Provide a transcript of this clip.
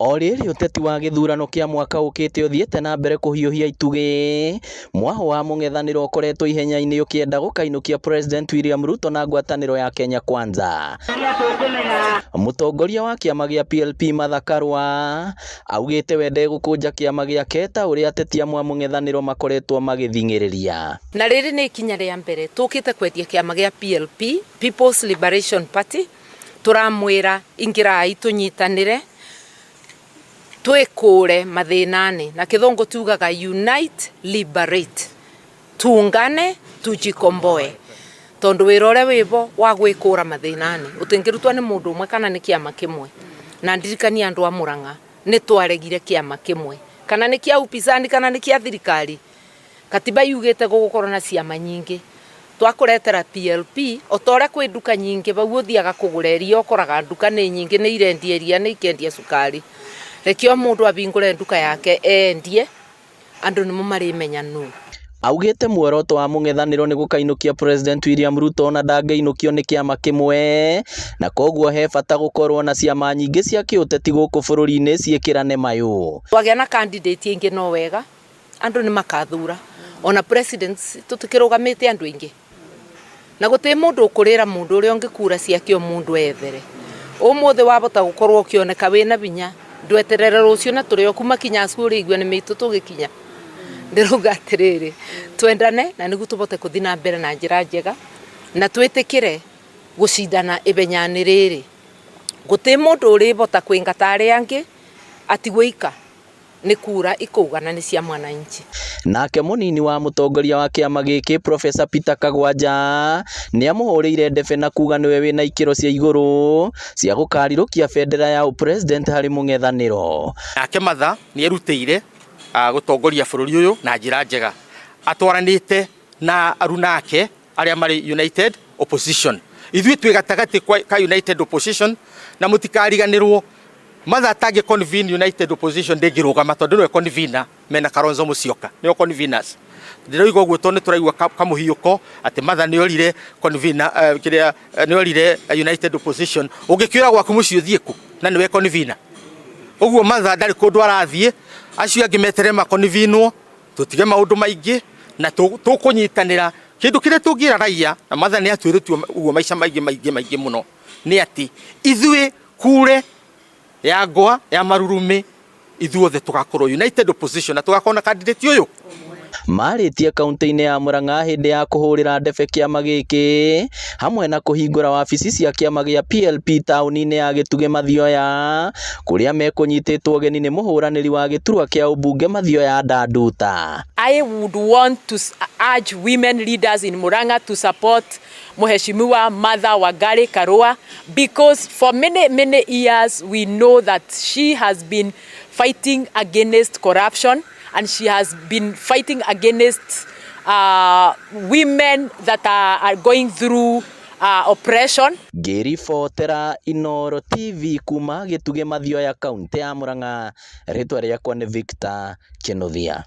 Orĩrĩ ũteti wa gĩthurano kĩa mwaka ũkĩte ũthiĩte na mbere kũhiũhia itugĩ, mwaho wa mũng'ethanĩro ũkoretwo ihenya-inĩ ũkĩenda gũkainũkia President William Ruto na ngwatanĩro ya Kenya Kwanza. Mũtongoria wa kĩama gĩa PLP Martha Karua augĩte we ndegũkũnja kĩama gĩake ta ũrĩa ateti amwe a mũng'ethanĩro makoretwo magĩthing'ĩrĩria. Na rĩrĩ nĩ ikinya rĩa mbere tũkĩte kwendia kĩama gĩa PLP, People's Liberation Party, turamwĩra ingĩrai tũnyitanĩre twĩkũre mathĩna-inĩ, na kĩthũngũ tugaga unite liberate, tuungane tujikomboe, tondu wĩra ũrĩa wĩbo wa gwĩkũra mathĩna-inĩ ũtingĩrutwo nĩ mũndũ ũmwe kana nĩ kĩama kĩmwe. Na ndirikania andũ a Murang'a nĩ twaregire kĩama kĩmwe, kana nĩ kĩa upinzani kana nĩ kĩa thirikari. Katiba yugĩte gũgũkorwo na ciama nyingĩ, twakũretera PLP otore kwĩ nduka nyingĩ bau ũthiaga kũgũra iria ũkoraga nduka nĩ nyingĩ, nĩ irendia iria, nĩ ikendia cukari. Rekio mũndũ abingũre nduka yake endie, andũ nĩmo marimenya nũ. Augĩte muoroto wa mũng'ethanĩro nĩ gũkainũkia President William Ruto na ndangĩinũkio nĩ kĩama kĩmwe, na koguo he bata gũkorwo na ciama nyingĩ cia kĩũteti gũkũ bũrũri-inĩ ciĩkĩrane mayũ. Twagĩa na candidate ingĩ no wega, andũ nĩ makathura. Ona president tũtikĩrũgamĩte andũ aingĩ, na gũtĩ mũndũ ũkũrĩra mũndũ ũrĩa ũngĩkura ciakĩo mũndũ ethere. Ũmũthĩ wabota gũkorwo ũkĩoneka wĩna binya, ndweterere rũcio na tũrĩ okuma kinya cukuru igwe nĩ mĩitũ tũgĩkinya. Ndĩrauga atĩrĩrĩ, twendane na nĩguo tũbote gũthiĩ na mbere na njĩra njega, na twĩtĩkĩre gũcindana ibenyanĩ rĩrĩ. Gũtĩ mũndũ ũrĩbota kwĩngata arĩa angĩ atigwo ika, nĩ kura ikaugana nĩ cia mwananchi. Nake mũnini wa mũtongoria wa kĩama gĩkĩ Professor Peter Kagwanja nĩ amũhũrĩire ndebe na kuga nĩwe wĩna ikĩro cia igũrũ cia gũkarirũkia bendera ya president harĩ mũng'ethanĩro. Nake Martha nĩ erutĩire gũtongoria bũrũri ũyũ na njĩra njega, atwaranĩte na aruna ake arĩa marĩ United Opposition. Ithuĩ twĩ gatagatĩ ka United Opposition na mũtikariganĩrwo, Martha atangĩ convene United Opposition ndĩngĩrũgama tondũ nĩwe convener mena Kalonzo Musyoka, nĩo conveners. Ndĩroiga ũguo tondũ nĩtũraigua kamũhiũko atĩ Martha nĩorire convener kĩrĩa nĩorire United Opposition. Ũngĩkĩra gwaku mũciĩ ũthiĩ kũ na nĩwe convener? Ũguo Martha ndarĩ kũndũ arathiĩ, acio angĩ metere makonvinwo, tũtige maũndũ maingĩ na tũkũnyitanĩra. Kĩndũ kĩrĩa tũngĩra raia, na Martha nĩ atwĩrĩtwo ũguo maica maingĩ mũno, nĩ atĩ ithuĩ kure ya ngwa ya marurumĩ ithuothe tugakorwo United Opposition na tugakorwo na candidate ũyũ. Marĩtie kaunti-inĩ ya Murang'a hĩndĩ ya kũhũrĩra ndebe kĩama gĩkĩ hamwe na kũhingũra wabici cia kĩama gĩa PLP taũni-inĩ ya Gĩtugĩ Mathioya, kũrĩa mekũnyitĩtwo ũgeni nĩ mũhũranĩri wa gĩturwa kĩa ũmbunge Mathioya Ndanduta. I would want to urge women leaders in Murang'a to support Mheshimiwa Martha Wangari Karua, because for many years we know that she has been fighting against corruption and she has been fighting against women that are going through oppression. Ngĩribotera Inooro TV kuma Gĩtugĩ Mathioya kaunti ya Murang'a, rĩtwa rĩakwa nĩ Victor Kĩnuthia.